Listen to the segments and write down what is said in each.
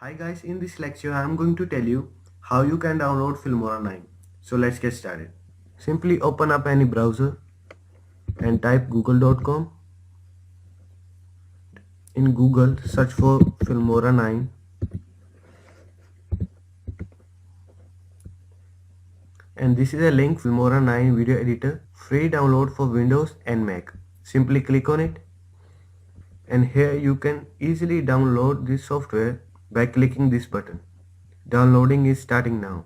Hi guys, in this lecture I am going to tell you how you can download Filmora 9. So let's get started. Simply open up any browser and type google.com. In Google search for Filmora 9 and this is a link. Filmora 9 video editor, free download for Windows and Mac. Simply click on it and here you can easily download this software by clicking this button. Downloading is starting now.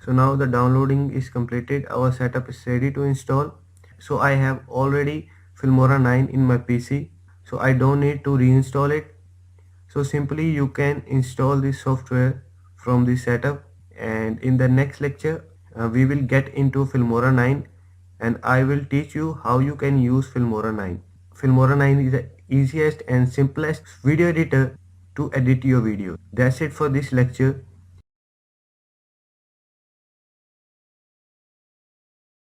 So now the downloading is completed. Our setup is ready to install. So I have already Filmora 9 in my PC, so I don't need to reinstall it. So simply you can install this software from the setup, and in the next lecture we will get into Filmora 9 and I will teach you how you can use Filmora 9. Filmora 9 is the easiest and simplest video editor to edit your video. That's it for this lecture.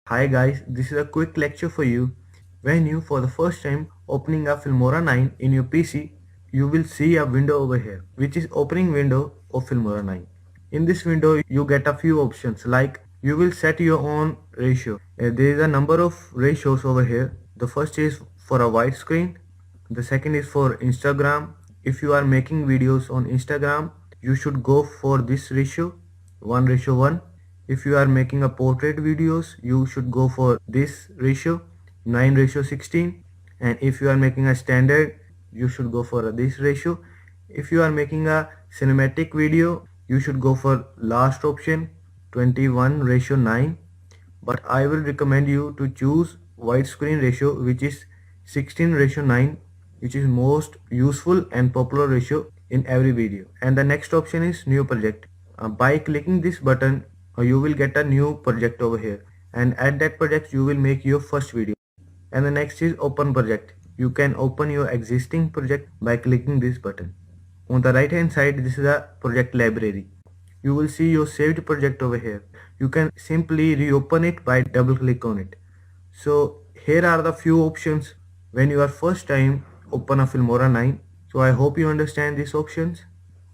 Hi guys, this is a quick lecture for you. When you for the first time opening up Filmora 9 in your PC, you will see a window over here which is opening window of Filmora 9. In this window you get a few options like you will set your own ratio. There is a number of ratios over here. The first is for a widescreen. The second is for Instagram. If you are making videos on Instagram, you should go for this ratio 1:1. If you are making a portrait videos, you should go for this ratio 9:16. And if you are making a standard, you should go for this ratio. If you are making a cinematic video, you should go for last option 21:9. But I will recommend you to choose widescreen ratio which is 16:9, which is most useful and popular ratio in every video. And the next option is new project. By clicking this button, you will get a new project over here, and at that project you will make your first video. And the next is open project. You can open your existing project by clicking this button. On the right hand side, this is a project library. You will see your saved project over here. You can simply reopen it by double click on it. So here are the few options when you are first time open a Filmora 9. So I hope you understand these options.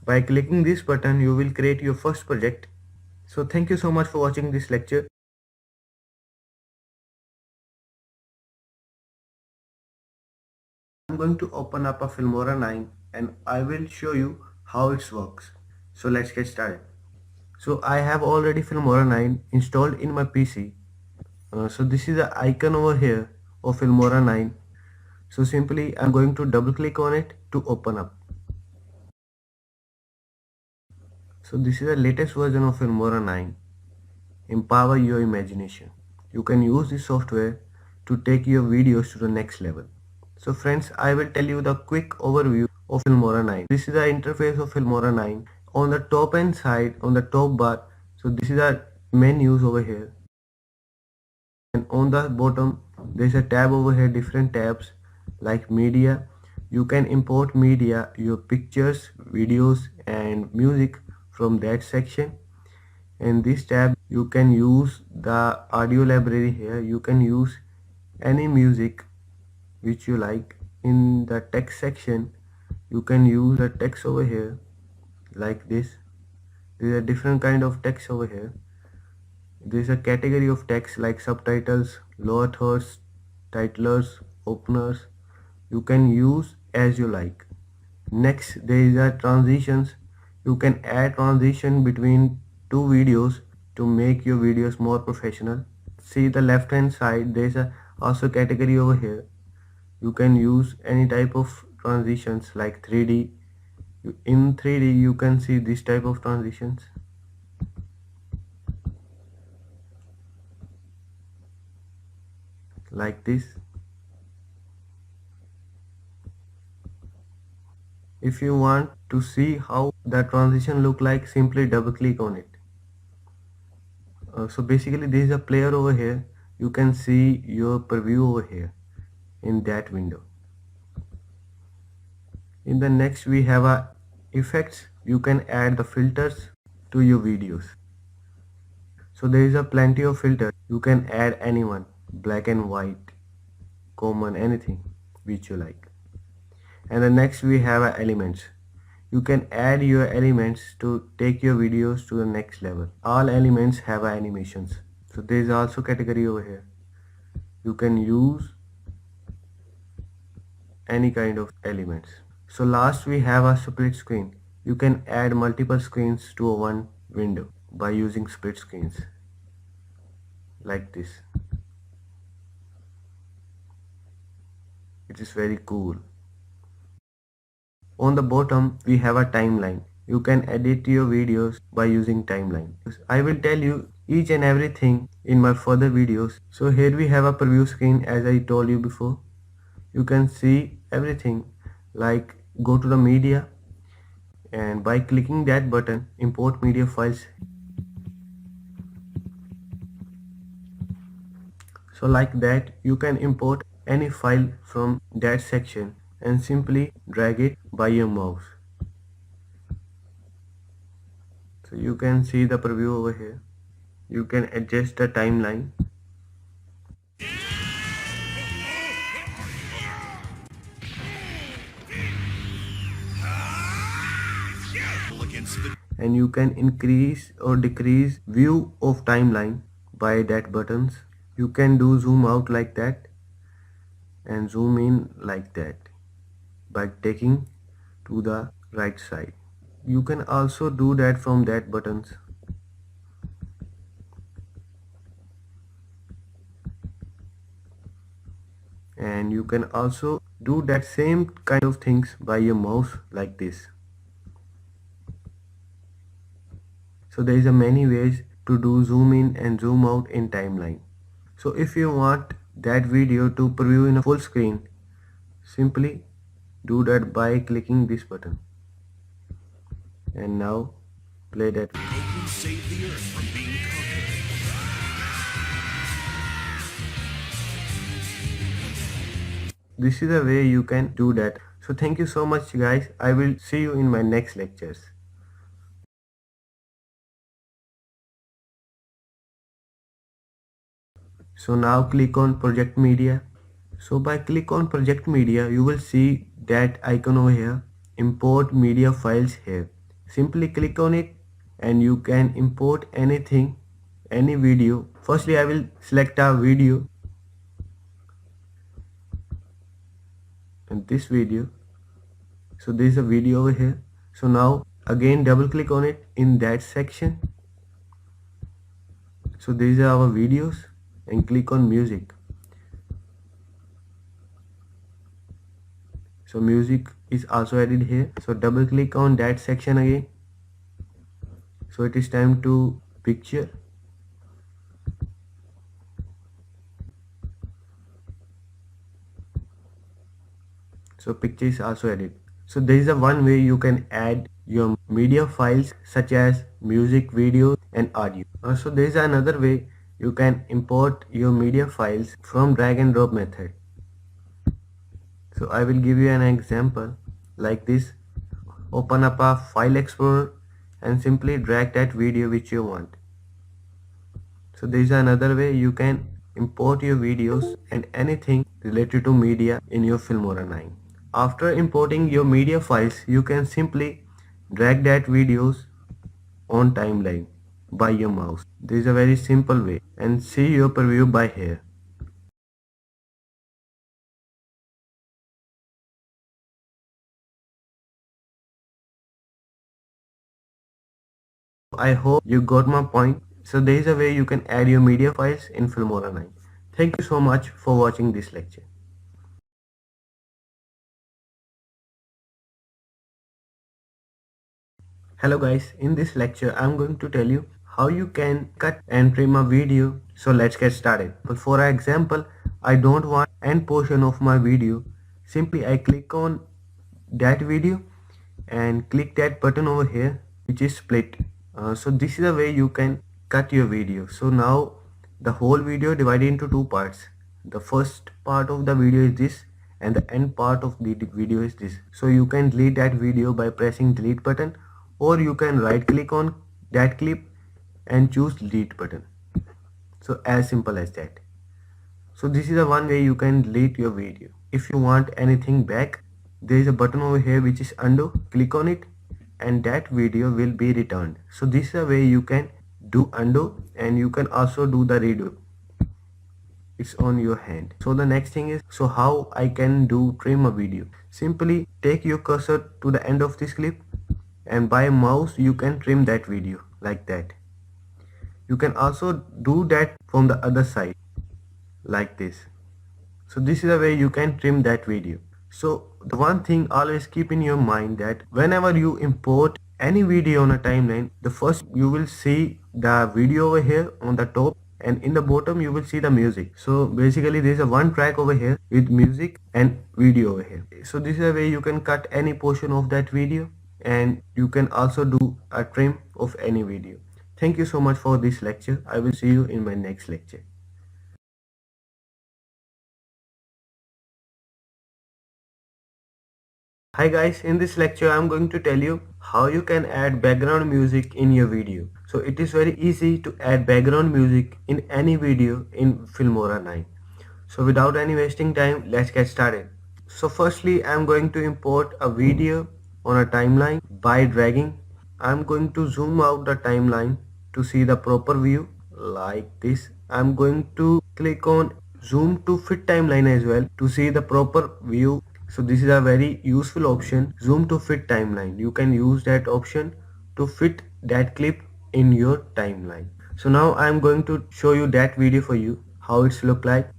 By clicking this button you will create your first project. So thank you so much for watching this lecture. I'm going to open up a Filmora 9 and I will show you how it works. So let's get started. So I have already Filmora 9 installed in my PC. So this is the icon over here of Filmora 9. So simply I'm going to double click on it to open up. So this is the latest version of Filmora 9. Empower your imagination. You can use this software to take your videos to the next level. So friends, I will tell you the quick overview of Filmora 9. This is the interface of Filmora 9. On the top end side, on the top bar, so this is the menus over here. And on the bottom, there is a tab over here, different tabs like media. You can import media, your pictures, videos and music from that section. In this tab you can use the audio library. Here you can use any music which you like. In the text section you can use the text over here like this. There is a different kind of text over here. There is a category of text like subtitles, lower thirds, titlers, openers. You can use as you like. Next there is a transitions. You can add transition between two videos to make your videos more professional. See the left hand side, there is a also category over here. You can use any type of transitions like 3D. In 3D you can see this type of transitions like this. If you want to see how the transition look like, simply double click on it. So basically there is a player over here. You can see your preview over here in that window. In the next we have a effects. You can add the filters to your videos. So there is a plenty of filters. You can add anyone, black and white, common, anything which you like. And the next we have elements. You can add your elements to take your videos to the next level. All elements have animations. So there is also category over here. You can use any kind of elements. So last we have a split screen. You can add multiple screens to a one window by using split screens like this. It is very cool. On the bottom we have a timeline. You can edit your videos by using timeline. I will tell you each and everything in my further videos. So here we have a preview screen as I told you before. You can see everything, like go to the media, and by clicking that button import media files. So like that you can import any file from that section and simply drag it by your mouse. So you can see the preview over here. You can adjust the timeline. And you can increase or decrease view of timeline by that buttons. You can do zoom out like that and zoom in like that by taking to the right side. You can also do that from that buttons. And you can also do that same kind of things by your mouse like this. So there is a many ways to do zoom in and zoom out in timeline. So if you want that video to preview in a full screen, simply do that by clicking this button. And now play that. Goku saved the Earth from being conquered. This is the way you can do that. So thank you so much guys. I will see you in my next lectures. So now click on project media. So by click on project media, you will see that icon over here, import media files here. Simply click on it and you can import anything, any video. Firstly I will select a video and this video. So there is a video over here. So now again double click on it in that section. So these are our videos and click on music. So music is also added here. So double click on that section again. So it is time to picture. So picture is also added. So there is a one way you can add your media files such as music, video and audio. So there is another way you can import your media files from drag and drop method. So I will give you an example like this. Open up a file explorer and simply drag that video which you want. So there is another way you can import your videos and anything related to media in your Filmora 9. After importing your media files, you can simply drag that videos on timeline by your mouse. This is a very simple way and see your preview by here. I hope you got my point. So there is a way you can add your media files in Filmora 9. Thank you so much for watching this lecture. Hello guys, in this lecture I'm going to tell you how you can cut and trim a video. So let's get started. But for example, I don't want end portion of my video. Simply I click on that video and click that button over here which is split. So this is the way you can cut your video. So now the whole video divided into two parts. The first part of the video is this and the end part of the video is this. So you can delete that video by pressing delete button, or you can right click on that clip and choose delete button. So as simple as that. So this is the one way you can delete your video. If you want anything back, there is a button over here which is undo. Click on it and that video will be returned. So this is a way you can do undo, and you can also do the redo. It's on your hand. So the next thing is, so how I can do trim a video. Simply take your cursor to the end of this clip, and by mouse you can trim that video like that. You can also do that from the other side like this. So this is the way you can trim that video. So the one thing always keep in your mind that whenever you import any video on a timeline, the first you will see the video over here on the top, and in the bottom you will see the music. So basically there is a one track over here with music and video over here. So this is a way you can cut any portion of that video, and you can also do a trim of any video. Thank you so much for this lecture. I will see you in my next lecture. Hi guys, in this lecture I am going to tell you how you can add background music in your video. So it is very easy to add background music in any video in Filmora 9. So without any wasting time, let's get started. So firstly I am going to import a video on a timeline by dragging. I am going to zoom out the timeline to see the proper view like this. I am going to click on zoom to fit timeline as well to see the proper view. So this is a very useful option, zoom to fit timeline. You can use that option to fit that clip in your timeline. So now I am going to show you that video for you, how it's look like.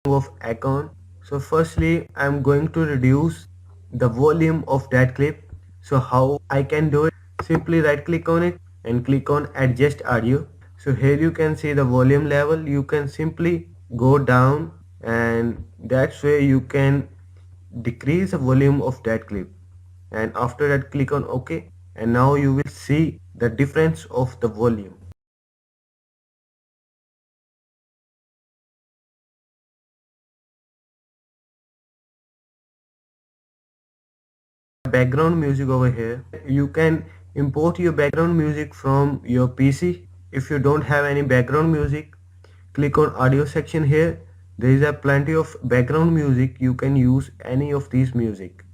Of icon. So firstly I am going to reduce the volume of that clip. So how I can do it? Simply right click on it and click on adjust audio. So here you can see the volume level. You can simply go down, and that's where you can decrease the volume of that clip, and after that click on OK, and now you will see the difference of the volume. Background music over here, you can import your background music from your PC. If you don't have any background music, click on audio section here. There is a plenty of background music. You can use any of these music.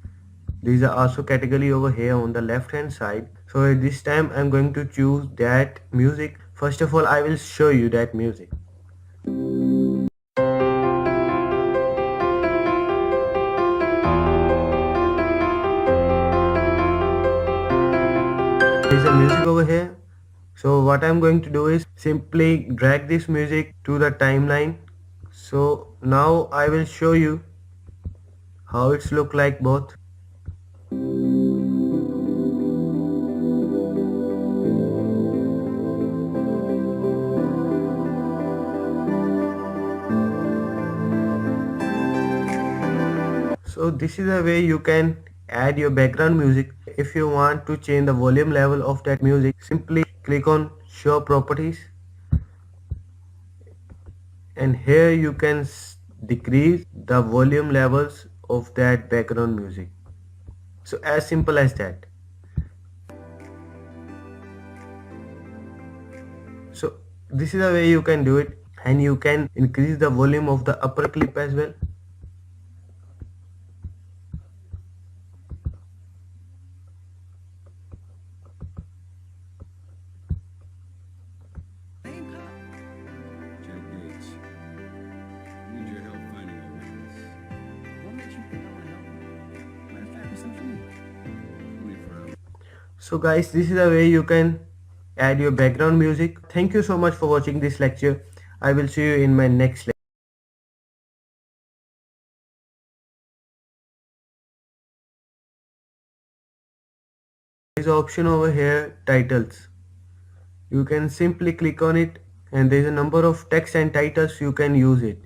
These are also category over here on the left hand side. So at this time I'm going to choose that music. First of all I will show you that music. There is a music over here. So what I'm going to do is simply drag this music to the timeline. So now I will show you how it's look like both. So this is the way you can add your background music. If you want to change the volume level of that music, simply click on show properties, and here you can decrease the volume levels of that background music. So as simple as that. So this is the way you can do it, and you can increase the volume of the upper clip as well. So guys, this is the way you can add your background music. Thank you so much for watching this lecture. I will see you in my next lecture. There is an option over here, titles. You can simply click on it, and there is a number of text and titles. You can use it.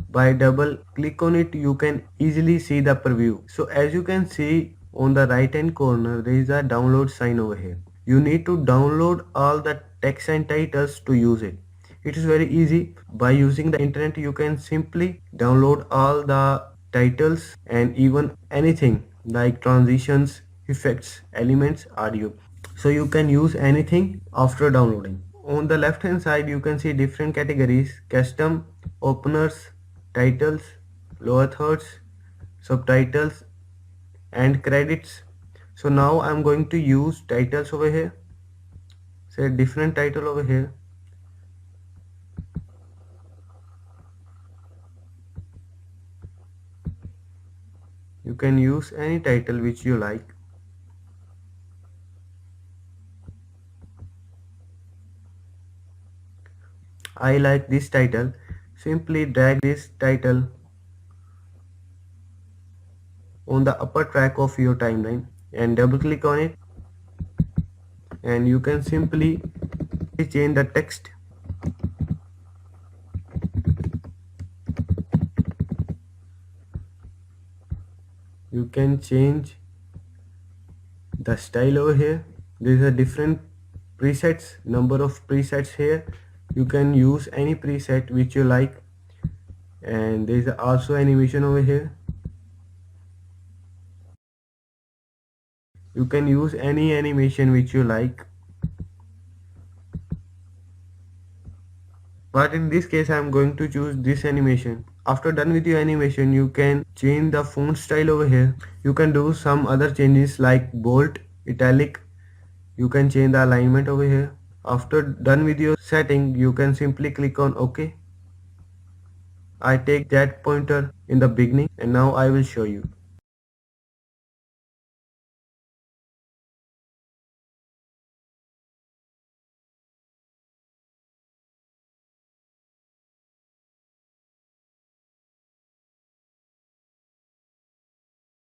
By double click on it, you can easily see the preview. So as you can see on the right hand corner, there is a download sign over here. You need to download all the text and titles to use it. It is very easy. By using the internet, you can simply download all the titles and even anything like transitions, effects, elements, audio. So you can use anything after downloading. On the left hand side you can see different categories: custom, openers, titles, lower thirds, subtitles and credits. So now I'm going to use titles over here. Say different title over here. You can use any title which you like. I like this title. Simply drag this title on the upper track of your timeline and double click on it, and you can simply change the text. You can change the style over here. There is a different presets, number of presets here. You can use any preset which you like, and there is also animation over here. You can use any animation which you like, but in this case I am going to choose this animation. After done with your animation, you can change the font style over here. You can do some other changes like bold, italic. You can change the alignment over here. After done with your setting, you can simply click on OK. I take that pointer in the beginning, and now I will show you.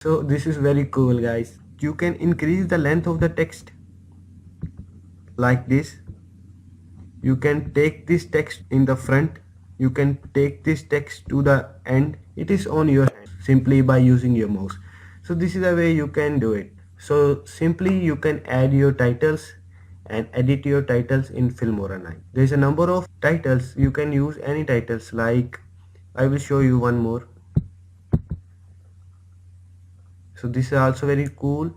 So this is very cool, guys. You can increase the length of the text like this. You can take this text in the front. You can take this text to the end. It is on your hand simply by using your mouse. So this is the way you can do it. So simply you can add your titles and edit your titles in Filmora 9. There is a number of titles. You can use any titles, like I will show you one more. So this is also very cool.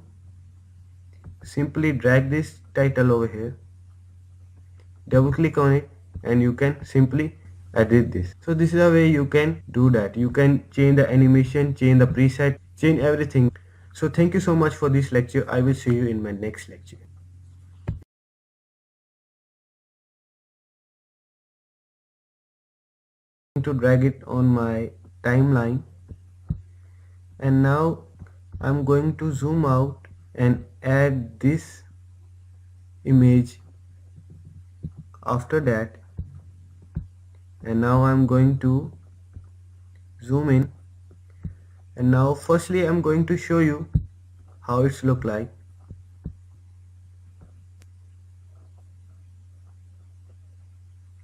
Simply drag this title over here, double click on it, and you can simply edit this. So this is a way you can do that. You can change the animation, change the preset, change everything. So thank you so much for this lecture. I will see you in my next lecture. To drag it on my timeline, and now I'm going to zoom out and add this image after that, and now I'm going to zoom in, and now firstly I'm going to show you how it's look like.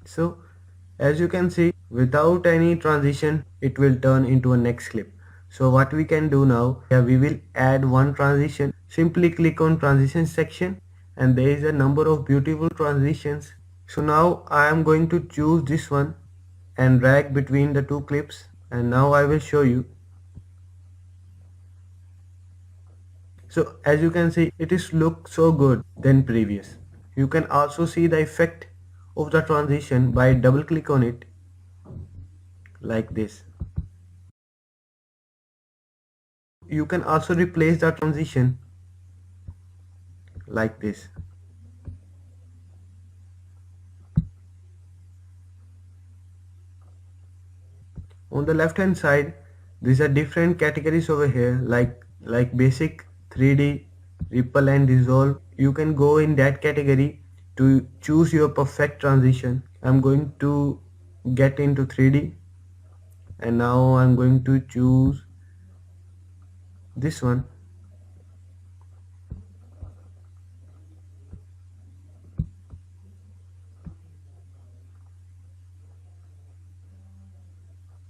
So as you can see, without any transition it will turn into a next clip. So what we can do now, we will add one transition. Simply click on transition section, and there is a number of beautiful transitions. So now I am going to choose this one and drag between the two clips, and now I will show you. So as you can see, it is look so good than previous. You can also see the effect of the transition by double click on it like this. You can also replace the transition like this. On the left hand side, these are different categories over here, like basic, 3D, ripple and dissolve. You can go in that category to choose your perfect transition. I'm going to get into 3D, and now I'm going to choose this one.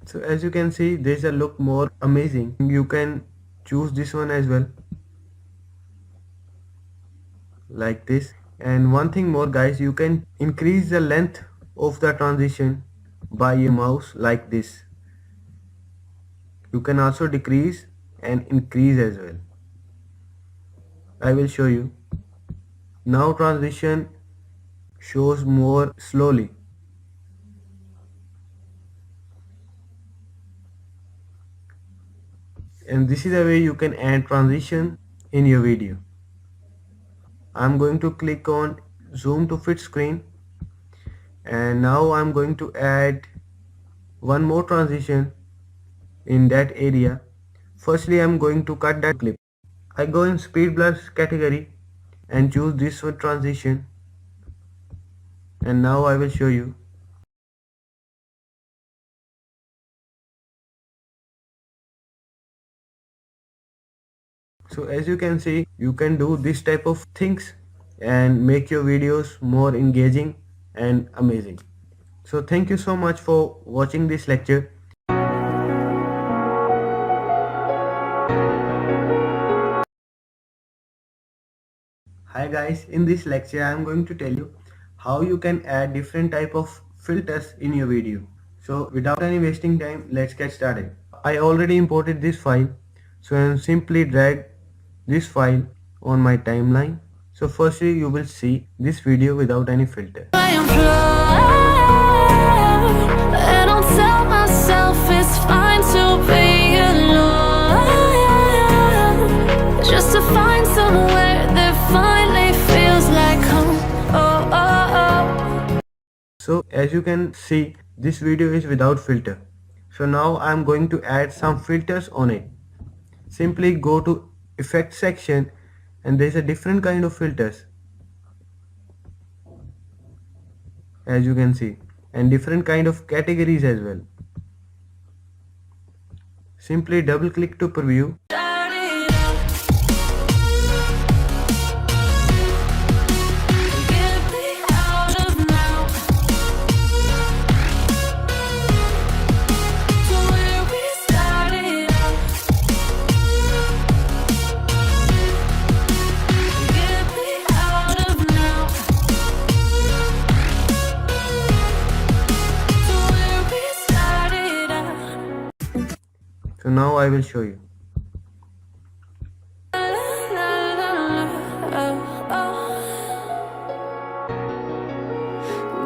So as you can see, there's a look more amazing. You can choose this one as well, like this. And one thing more, guys, you can increase the length of the transition by your mouse like this. You can also decrease and increase as well. I will show you. Now transition shows more slowly. And this is the way you can add transition in your video. I'm going to click on zoom to fit screen, and now I'm going to add one more transition in that area. Firstly, I'm going to cut that clip. I go in speed blur category and choose this one transition, and now I will show you. So as you can see, you can do this type of things and make your videos more engaging and amazing. So thank you so much for watching this lecture. Hi guys, in this lecture I am going to tell you how you can add different type of filters in your video. So without any wasting time, let's get started. I already imported this file, so I am simply drag this file on my timeline. So firstly you will see this video without any filter. I am flawed, and I'll tell myself it's fine to be alone, just to find somewhere that finally feels like home. Oh, oh, oh. So as you can see, this video is without filter. So now I am going to add some filters on it. Simply go to effect section, and there is a different kind of filters, as you can see, and different kind of categories as well. Simply double click to preview. Start it up. Get me out of now to where we started out. Get me out of now to where we started out. So now I will show you. La, la, la, la, oh, oh.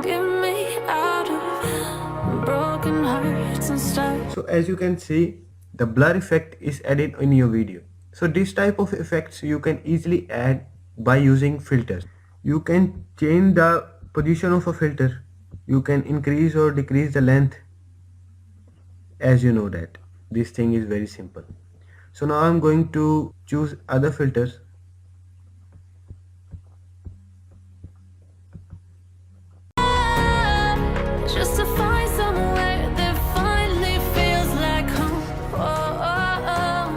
Get me out of broken hearts and stuff. So as you can see, the blur effect is added in your video. So this type of effects you can easily add by using filters. You can change the position of a filter. You can increase or decrease the length, as you know that. This thing is very simple. So now I'm going to choose other filters. Just to find somewhere that finally feels like home. Oh, oh, oh.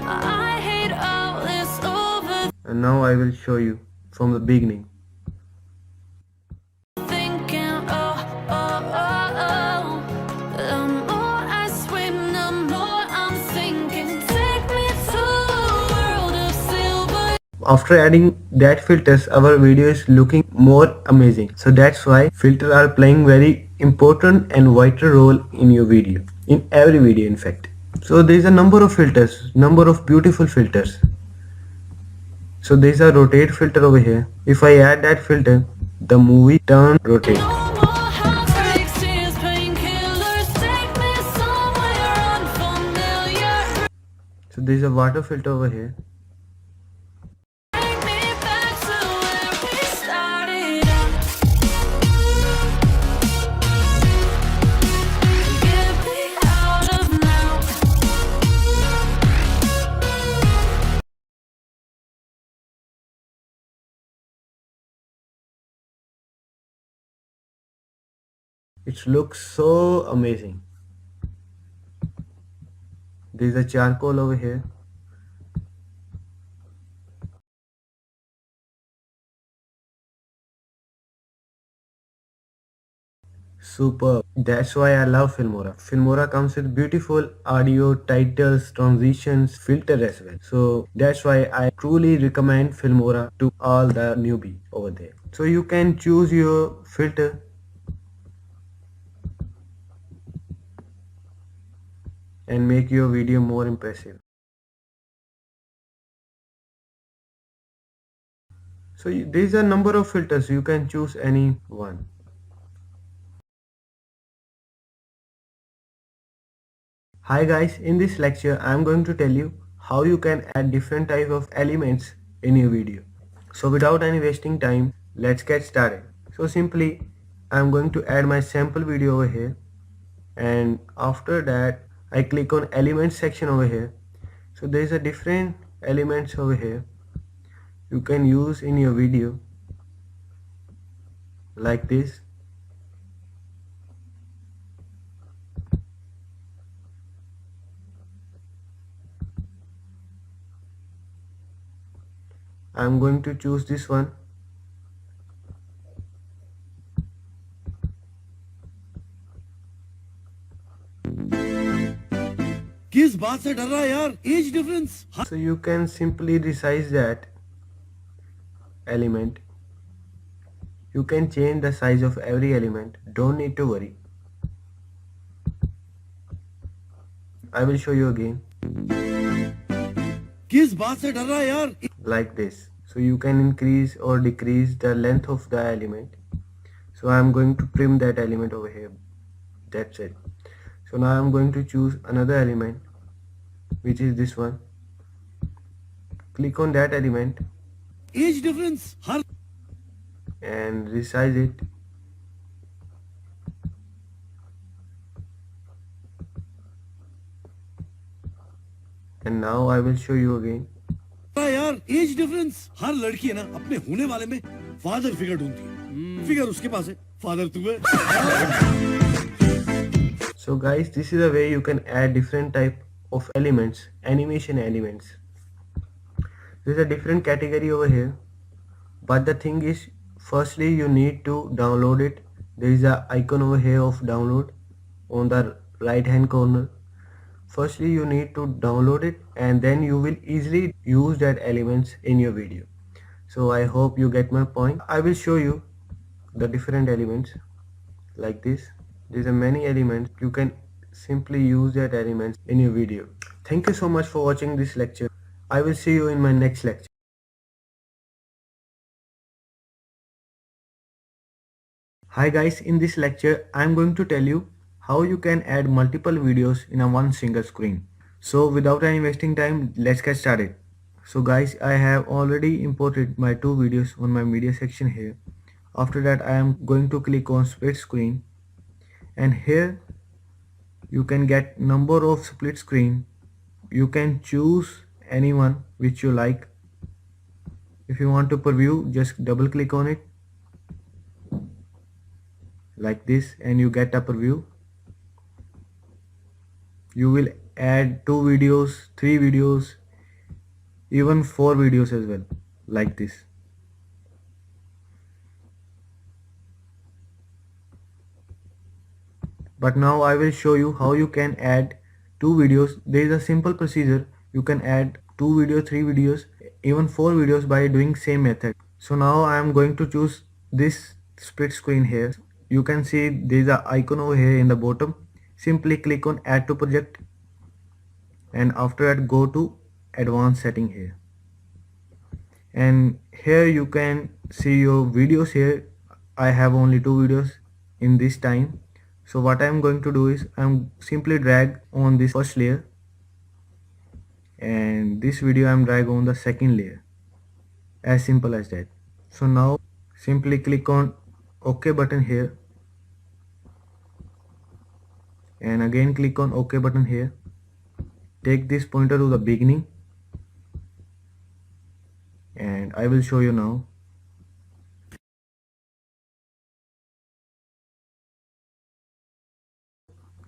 I hate all this And now I will show you from the beginning. overthinking. Oh, oh, oh, oh. The more I swim, the more I'm sinking. Take me to a world of silver. After adding that filters, our video is looking more amazing. So that's why filters are playing very important and vital role in your video, in every video in fact. So there is a number of filters, number of beautiful filters. So there is a rotate filter over here. If I add that filter, the movie turn rotate. No more heartbreaks, tears, painkillers. Take me somewhere unfamiliar. So there is a water filter over here. Take me back to where we started out. Get me out of now. It looks so amazing. There is a charcoal over here. Superb. That's why I love Filmora. Filmora comes with beautiful audio, titles, transitions, filter as well. So that's why I truly recommend Filmora to all the newbie over there. So you can choose your filter and make your video more impressive. So there is a number of filters, you can choose any one. Hi guys, in this lecture I am going to tell you how you can add different type of elements in your video. So without any wasting time, let's get started. So simply I am going to add my sample video over here, and after that I click on elements section over here. So there is a different elements over here you can use in your video like this. I am going to choose this one. किस बात से डर रहा है यार? Age difference. So you can simply resize that element. You can change the size of every element, don't need to worry. I will show you again किस बात से डर रहा है यार? like this. So you can increase or decrease the length of the element. So I am going to trim that element over here. That's it. So now I am going to choose another element, which is this one. Click on that element age difference her and resize it. And now I will show you again. यार age difference. हर लड़की है ना अपने होने वाले में father figure ढूंढती है. फिगर उसके पास है, फादर तू है. So guys, this is a way you can add different type of elements, animation elements. There is a different category over here, but the thing is, firstly you need to download it. There is a icon over here of download on the right hand corner. Firstly you need to download it, and then you will easily use that elements in your video. So I hope you get my point. I will show you the different elements like this. There are many elements, you can simply use that elements in your video. Thank you so much for watching this lecture. I will see you in my next lecture. Hi guys, in this lecture I am going to tell you how you can add multiple videos in a one single screen. So without any wasting time, let's get started. So guys, I have already imported my two videos on my media section here. After that I am going to click on split screen, and here you can get number of split screen. You can choose anyone which you like. If you want to preview, just double click on it like this and you get a preview. You will add 2 videos, 3 videos, even 4 videos as well, like this. But now I will show you how you can add 2 videos. There is a simple procedure. You can add 2 videos, 3 videos, even 4 videos by doing same method. So now I am going to choose this split screen here. You can see there is an icon over here in the bottom. Simply click on add to project, and after that go to advanced setting here, and here you can see your videos here. I have only 2 videos in this time. So what I am going to do is I am simply drag on this first layer, and this video I am drag on the second layer. As simple as that. So now simply click on OK button here, and again click on OK button here. Take this pointer to the beginning, and I will show you now.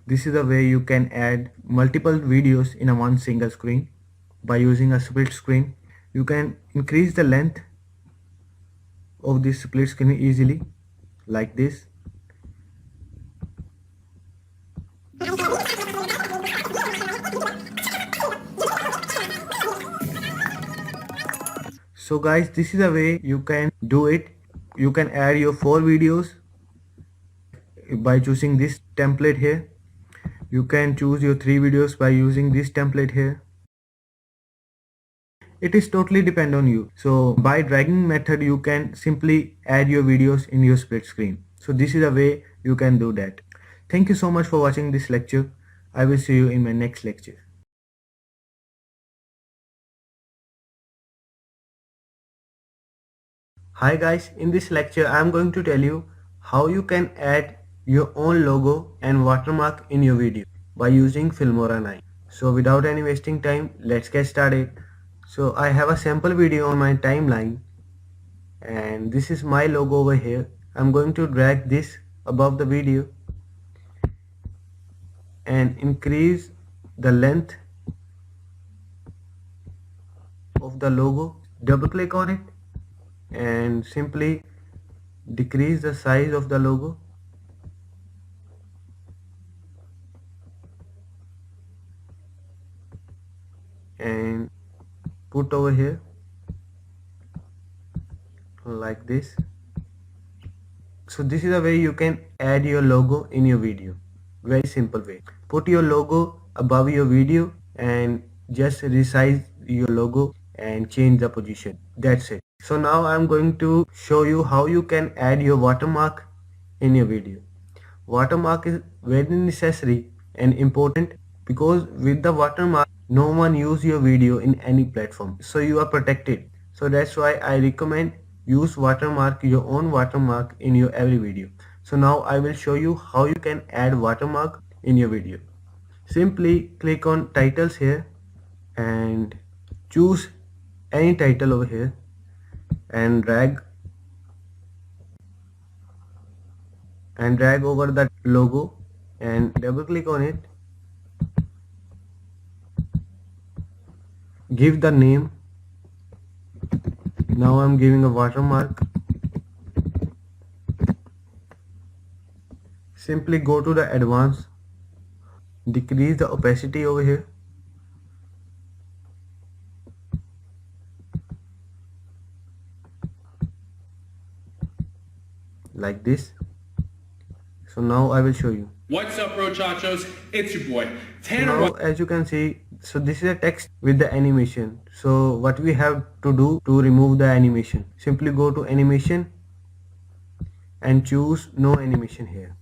This is the way you can add multiple videos in a one single screen by using a split screen. You can increase the length of this split screen easily like this. So guys, this is the way you can do it. You can add your 4 videos by choosing this template here. You can choose your 3 videos by using this template here, It is totally depend on you. So by dragging method you can simply add your videos in your split screen. So this is a way you can do that. Thank you so much for watching this lecture. I will see you in my next lecture. Hi guys, in this lecture I am going to tell you how you can add your own logo and watermark in your video by using Filmora 9. So without any wasting time, let's get started. So I have a sample video on my timeline and this is my logo over here. I'm going to drag this above the video and increase the length of the logo. Double click on it and simply decrease the size of the logo. And put over here like this. So this is a way you can add your logo in your video. Very simple way. Put your logo above your video and just resize your logo and change the position. That's it. So now I'm going to show you how you can add your watermark in your video. Watermark is very necessary and important because with the watermark no one use your video in any platform, so you are protected. So that's why I recommend use watermark, your own watermark in your every video. So now I will show you how you can add watermark in your video. Simply click on titles here and choose any title over here and drag over the logo and double click on it. Give the name. Now I'm giving a watermark. Simply go to the advanced, decrease the opacity over here. Like this. So now I will show you. What's up, Rochachos? It's your boy, So Tanner. now as you can see, so this is a text with the animation. So what we have to do to remove the animation, simply go to animation and choose no animation here.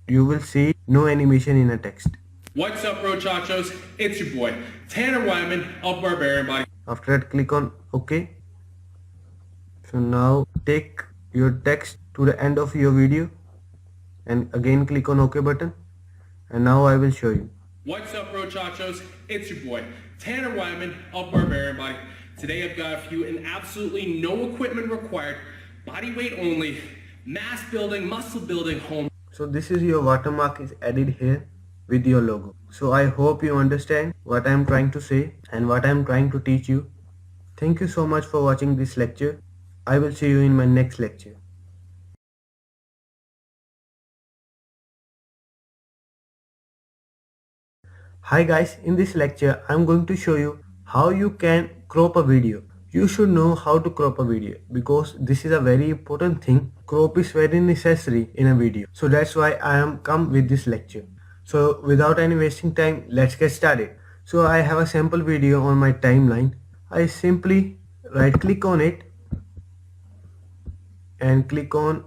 You will see no animation in a text. What's up, Rochachos? It's your boy, Tanner Wyman of Barbarian Body. After that, click on OK. So now take your text to the end of your video and again click on OK button, and now I will show you. What's up, Rochachos? It's your boy, Tanner Wyman of Barbarian Body. Today I've got for you an absolutely no equipment required, body weight only, mass building, muscle building home. So this is your watermark is added here with your logo. So I hope you understand what I am trying to say and what I am trying to teach you. Thank you so much for watching this lecture. I will see you in my next lecture. Hi guys, in this lecture I am going to show you how you can crop a video. You should know how to crop a video because this is a very important thing. Crop is very necessary in a video. So that's why I am come with this lecture. So without any wasting time, let's get started. So I have a sample video on my timeline. I simply right click on it and click on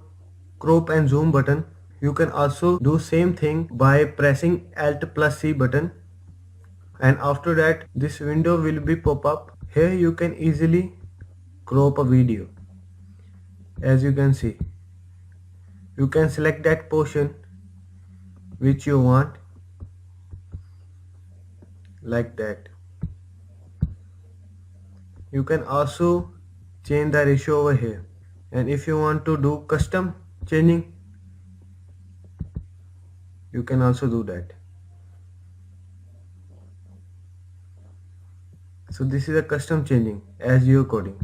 crop and zoom button. You can also do same thing by pressing Alt plus C button, and after that this window will be pop up. Here you can easily crop a video. As you can see, you can select that portion which you want, like that. You can also change the ratio over here, and if you want to do custom changing, you can also do that. So this is a custom changing as your coding.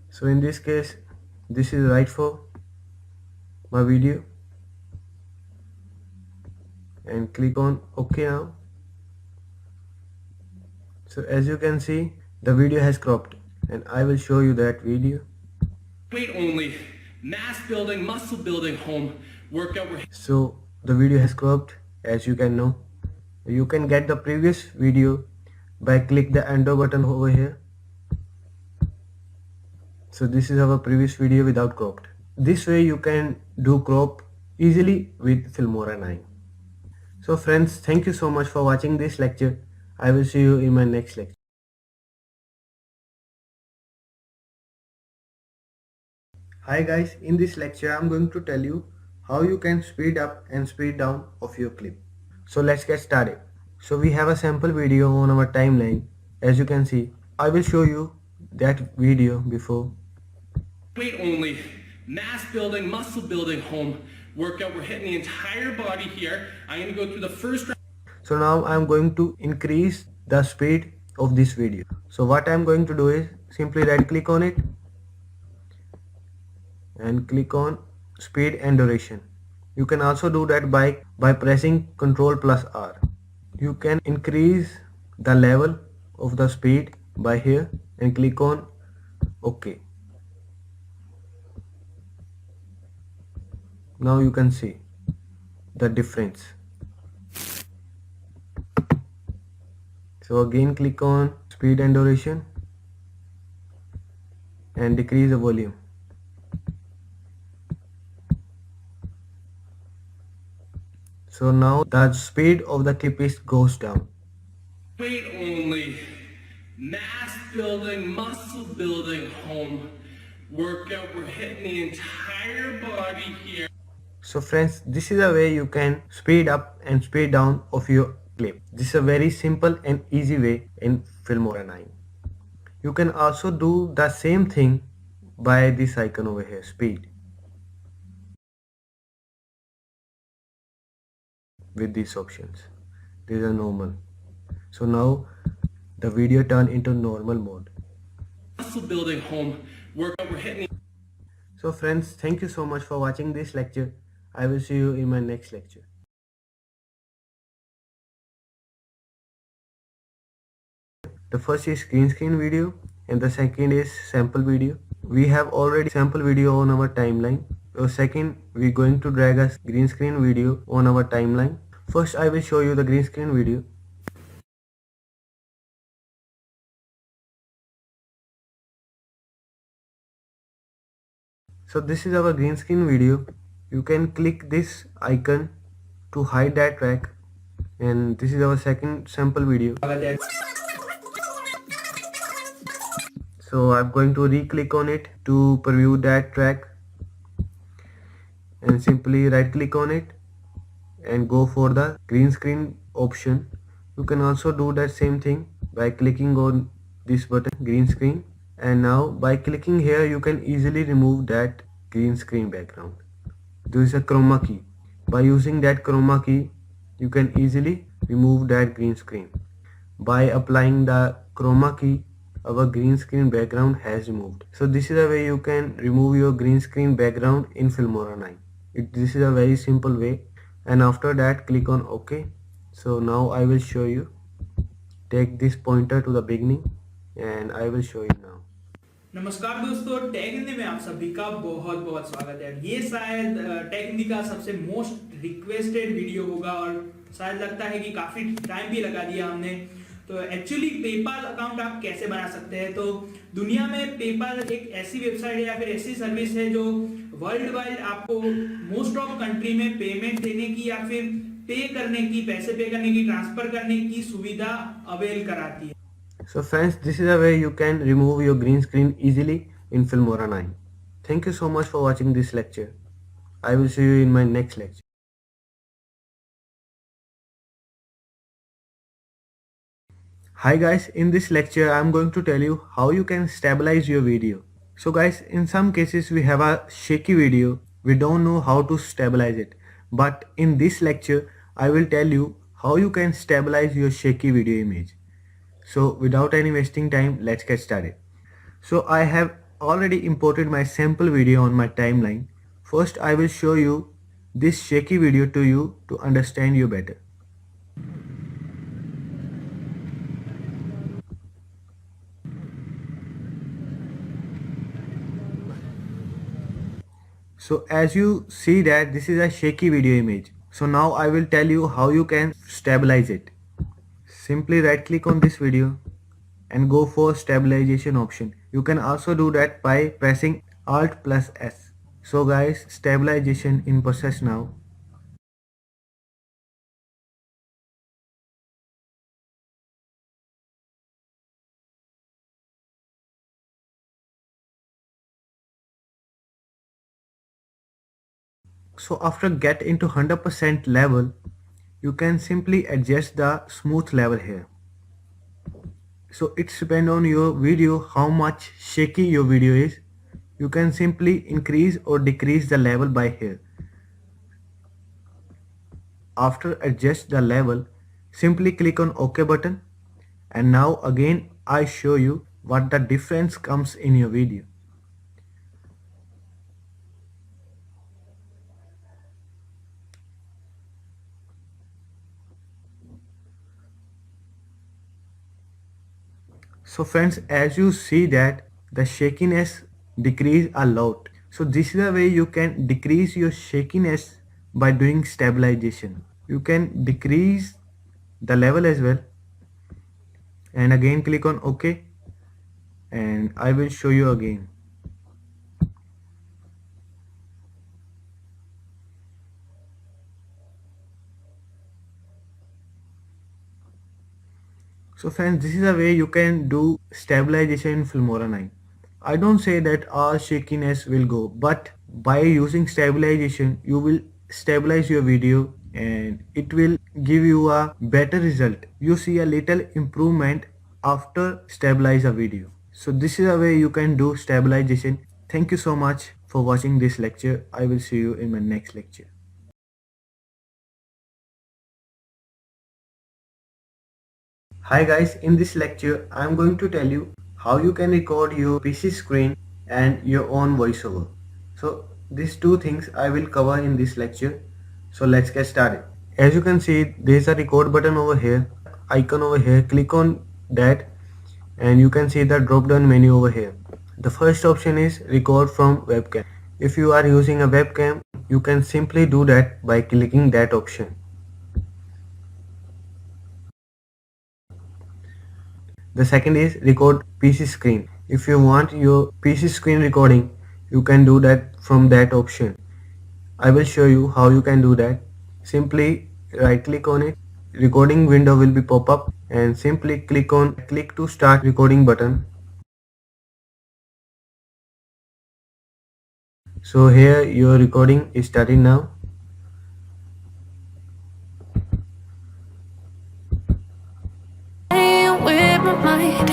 So in this case, this is right for my video, and click on OK now. So as you can see, the video has cropped, and I will show you that video. Weight only, mass building, muscle building home workout. So the video has cropped, as you can know. You can get the previous video by click the undo button over here. So this is our previous video without cropped. This way you can do crop easily with Filmora 9. So friends, thank you so much for watching this lecture. I will see you in my next lecture. Hi guys, in this lecture I am going to tell you how you can speed up and speed down of your clip. So let's get started. So we have a sample video on our timeline. As you can see, I will show you that video before. Weight only, mass building, muscle building home workout. We're hitting the entire body here. I'm going to go through the first round. So now I am going to increase the speed of this video. So what I am going to do is simply right click on it and click on speed and duration. You can also do that by pressing Ctrl plus R. You can increase the level of the speed by here and click on OK. Now you can see the difference. So again click on speed and duration and decrease the volume. So now the speed of the clip is goes down. Weight only, mass building, muscle building home workout. We're hitting the entire body here. So friends, this is a way you can speed up and speed down of your clip. This is a very simple and easy way in Filmora 9. You can also do the same thing by this icon over here, speed, with these options. These are normal. So now the video turn into normal mode. Muscle building home workout. We're hitting. So friends, thank you so much for watching this lecture. I will see you in my next lecture. The first is green screen video and the second is sample video. We have already sample video on our timeline. So second, we're going to drag a green screen video on our timeline. First, I will show you the green screen video. So this is our green screen video. You can click this icon to hide that track, and this is our second sample video. So I'm going to re-click on it to preview that track and simply right click on it and go for the green screen option. You can also do that same thing by clicking on this button, green screen, and now by clicking here you can easily remove that green screen background. There is a chroma key. By using that chroma key you can easily remove that green screen. By applying the chroma key, our green screen background has removed. So this is a way you can remove your green screen background in Filmora 9. This is a very simple way, and after that click on OK. So now I will show you. Take this pointer to the beginning and I will show you now. नमस्कार दोस्तों, take Hindi में आप सभी का बहुत बहुत स्वागत है। ये शायद टेक हिंदी का सबसे मोस्ट रिक्वेस्टेड वीडियो होगा और शायद लगता है कि काफी टाइम भी लगा दिया हमने। तो एक्चुअली पेपाल अकाउंट आप कैसे बना सकते हैं? तो दुनिया में पेपाल एक ऐसी वेबसाइट है या फिर ऐसी सर्विस है जो वर्ल्ड वाइड आपको मोस्ट ऑफ कंट्री में पेमेंट देने की या फिर पे करने की, पैसे पे करने की, ट्रांसफर करने की सुविधा अवेल कराती है। So friends, this is a way you can remove your green screen easily in Filmora 9. Thank you so much for watching this lecture. I will see you in my next lecture. Hi guys, in this lecture I am going to tell you how you can stabilize your video. So guys, in some cases we have a shaky video. We don't know how to stabilize it. But in this lecture I will tell you how you can stabilize your shaky video image. So without any wasting time, let's get started. So I have already imported my sample video on my timeline. First I will show you this shaky video to you to understand you better. So as you see that this is a shaky video image. So now I will tell you how you can stabilize it. Simply right click on this video and go for stabilization option. You can also do that by pressing Alt plus S. So guys, stabilization in process now. So after get into 100% level, you can simply adjust the smooth level here. So it's depend on your video how much shaky your video is. You can simply increase or decrease the level by here. After adjust the level, simply click on OK button, and now again I show you what the difference comes in your video. So friends, as you see that the shakiness decrease a lot. So this is the way you can decrease your shakiness by doing stabilization. You can decrease the level as well, and again click on OK, and I will show you again. So friends, this is a way you can do stabilization in Filmora 9. I don't say that all shakiness will go, but by using stabilization, you will stabilize your video and it will give you a better result. You see a little improvement after stabilize a video. So this is a way you can do stabilization. Thank you so much for watching this lecture. I will see you in my next lecture. Hi guys, in this lecture I am going to tell you how you can record your PC screen and your own voiceover. So these two things I will cover in this lecture. So let's get started. As you can see, there is a record button over here, icon over here. Click on that and you can see the drop down menu over here. The first option is record from webcam. If you are using a webcam, you can simply do that by clicking that option. The second is record PC screen. If you want your PC screen recording, you can do that from that option. I will show you how you can do that. Simply right click on it. Recording window will be pop up and simply click on click to start recording button. So here your recording is starting now. Playing with my mind,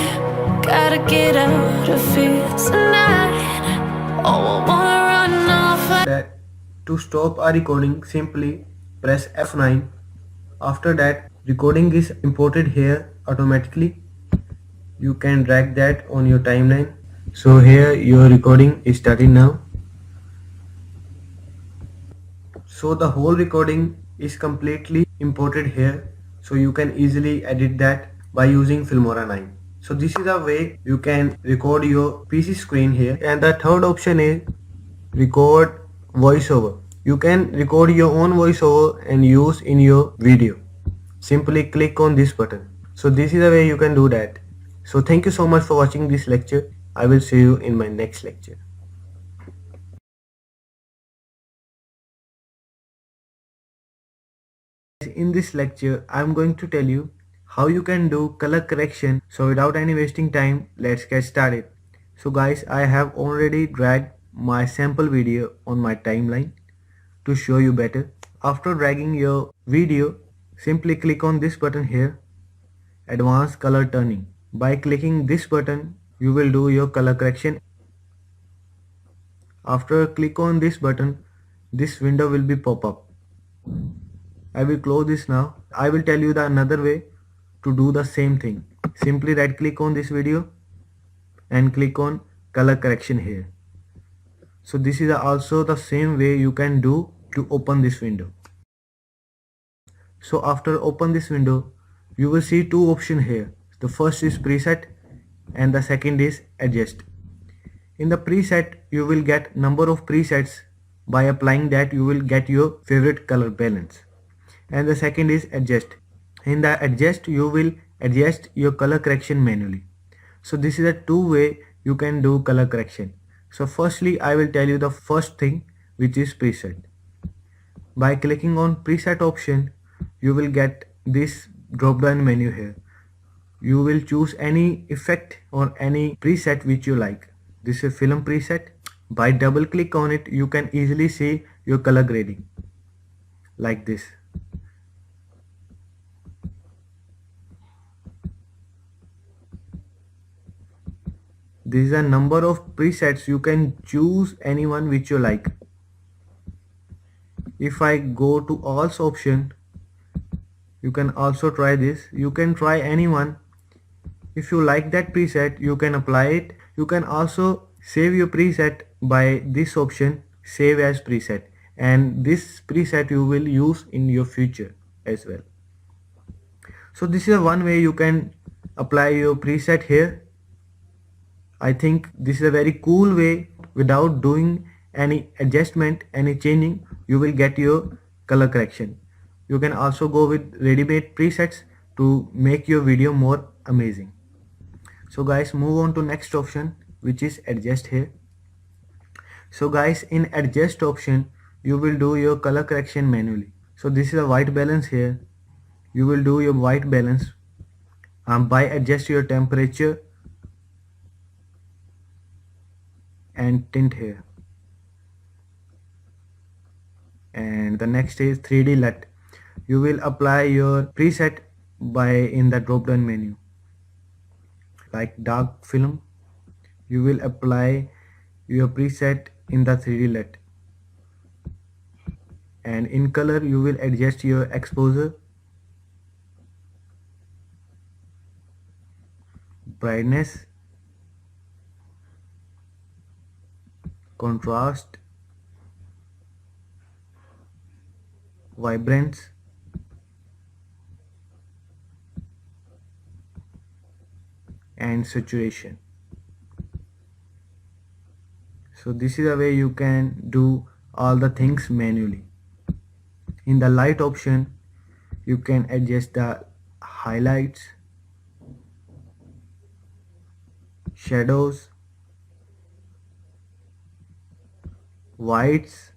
gotta get out of here tonight. Oh, I wanna run off. That to stop a recording, simply press F9. After that, recording is imported here automatically. You can drag that on your timeline. So here your recording is starting now. So the whole recording is completely imported here. So you can easily edit that by using Filmora 9. So this is a way you can record your PC screen here. And the third option is record voiceover. You can record your own voiceover and use in your video. Simply click on this button. So this is the way you can do that. So thank you so much for watching this lecture. I will see you in my next lecture. In this lecture, I am going to tell you how you can do color correction. So without any wasting time, let's get started. So guys, I have already dragged my sample video on my timeline to show you better. After dragging your video, simply click on this button here, advanced color turning. By clicking this button, you will do your color correction. After click on this button, this window will be pop up. I will close this now. I will tell you the another way to do the same thing. Simply right click on this video and click on color correction here. So this is also the same way you can do to open this window. So after open this window, you will see two options here. The first is preset and the second is adjust. In the preset, you will get number of presets. By applying that, you will get your favorite color balance. and the second is adjust. In the adjust, you will adjust your color correction manually. So this is a two-way you can do color correction. So firstly, I will tell you the first thing, which is preset. By clicking on preset option, you will get this drop down menu here. You will choose any effect or any preset which you like. This is film preset. By double click on it, you can easily see your color grading like this. This is a number of presets. You can choose anyone which you like. If I go to all option, you can also try this. You can try anyone. If you like that preset, you can apply it. You can also save your preset by this option, save as preset, and this preset you will use in your future as well. So this is one way you can apply your preset here. I think this is a very cool way. Without doing any adjustment, any changing, you will get your color correction. You can also go with ready-made presets to make your video more amazing. So guys, move on to next option, which is adjust here. So guys, in adjust option, you will do your color correction manually. So this is a white balance here. You will do your white balance by adjust your temperature and tint here. And the next is 3D LUT. You will apply your preset by in the drop down menu. Like dark film, you will apply your preset in the 3D LUT. And in color, you will adjust your exposure, brightness, contrast, vibrance, and saturation. So this is a way you can do all the things manually. In the light option, you can adjust the highlights, shadows, whites,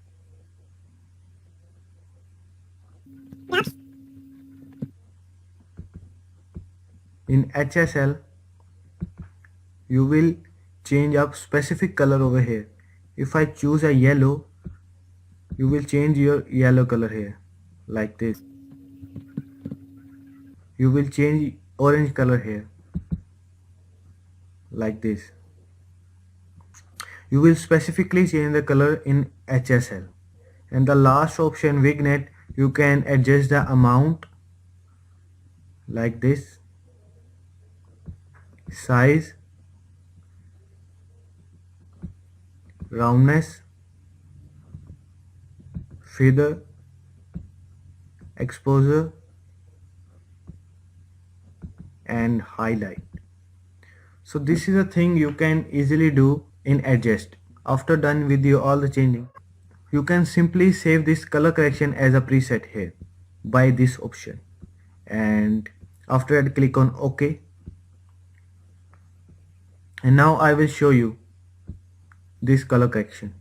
in HSL you will change up specific color over here. If I choose a yellow, you will change your yellow color here like this. You will change orange color here like this. You will specifically change the color in HSL. And the last option, vignette, you can adjust the amount like this, size, roundness, feather, exposure, and highlight. So this is a thing you can easily do in adjust. After done with all the changing, you can simply save this color correction as a preset here by this option, and after that click on OK. And now I will show you this color correction.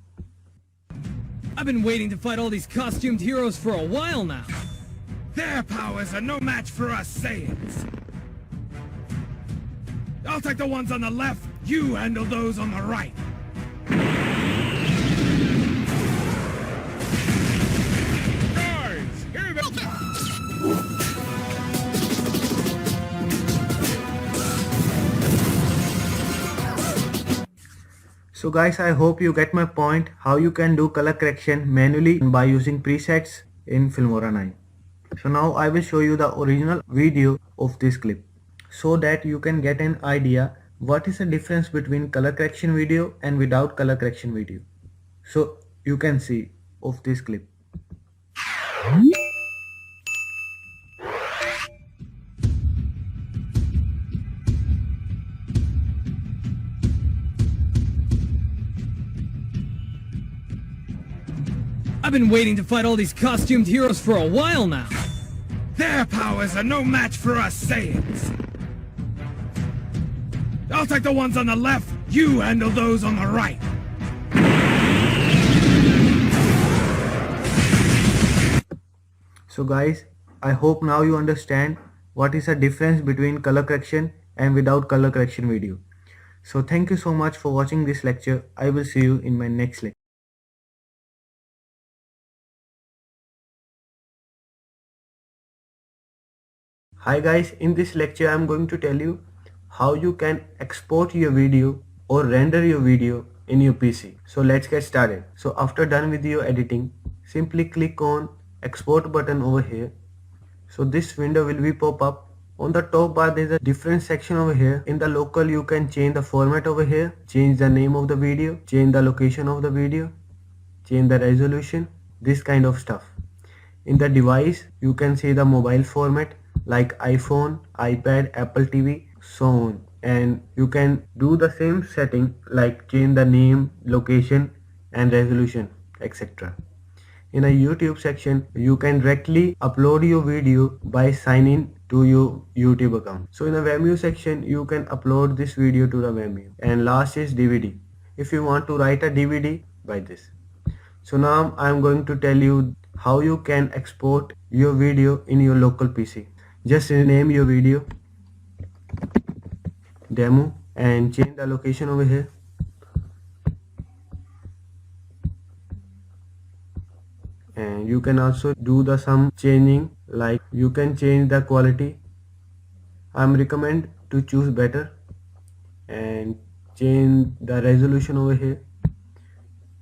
I've been waiting to fight all these costumed heroes for a while now. Their powers are no match for us Saiyans. I'll take the ones on the left, you handle those on the right. Guys, here they So guys, I hope you get my point how you can do color correction manually by using presets in Filmora 9. So now I will show you the original video of this clip so that you can get an idea what is the difference between color correction video and without color correction video. So you can see of this clip. I've been waiting to fight all these costumed heroes for a while now. Their powers are no match for us Saiyans. I'll take the ones on the left. You handle those on the right. So guys, I hope now you understand what is the difference between color correction and without color correction video. So thank you so much for watching this lecture. I will see you in my next lecture. Hi guys, in this lecture I am going to tell you how you can export your video or render your video in your PC. So let's get started. So after done with your editing, simply click on export button over here. So this window will be pop up. On the top bar there is a different section over here. In the local you can change the format over here, change the name of the video, change the location of the video, change the resolution, this kind of stuff. In the device you can see the mobile format like iPhone, iPad, Apple TV, so on, and you can do the same setting like change the name, location and resolution, etc. In a YouTube section you can directly upload your video by signing to your YouTube account. So in the Vimeo section you can upload this video to the Vimeo, and last is DVD. If you want to write a DVD, by this. So now I am going to tell you how you can export your video in your local PC. Just rename your video demo and change the location over here. And you can also do the some changing, like you can change the quality. I'm recommend to choose better, and change the resolution over here.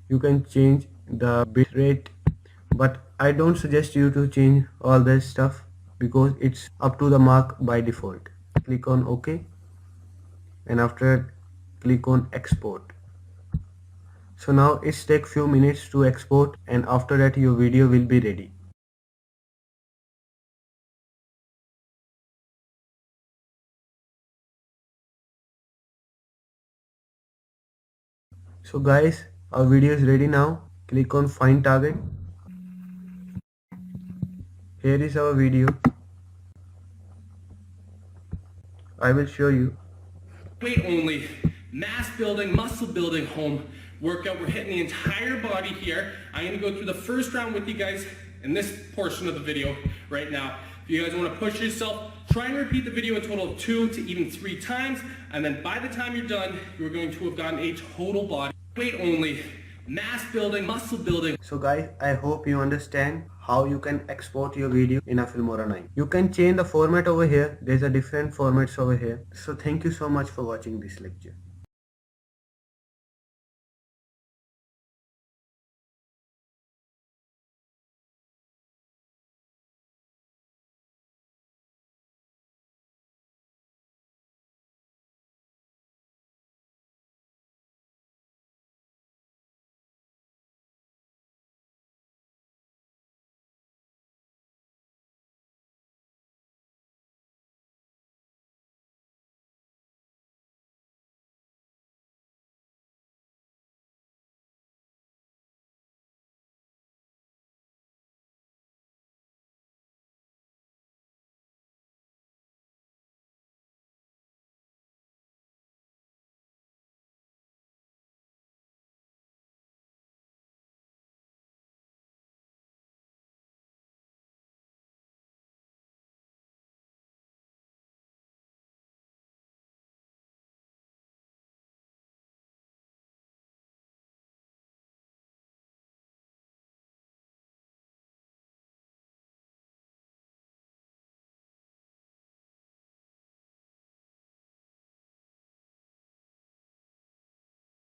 You can change the bitrate, but I don't suggest you to change all this stuff because it's up to the mark by default. Click on OK, and after that click on export. So now it's take few minutes to export, and after that your video will be ready. So guys, our video is ready now. Click on find target. Here is our video. I will show you. Weight only, mass building, muscle building, home workout. We're hitting the entire body here. I'm gonna go through the first round with you guys in this portion of the video right now. If you guys wanna push yourself, try and repeat the video a total of 2 to even 3 times, and then by the time you're done, you're going to have gotten a total body. Weight only, mass building, muscle building. So guys, I hope you understand how you can export your video in a Filmora 9. You can change the format over here. There's a different formats over here. So thank you so much for watching this lecture.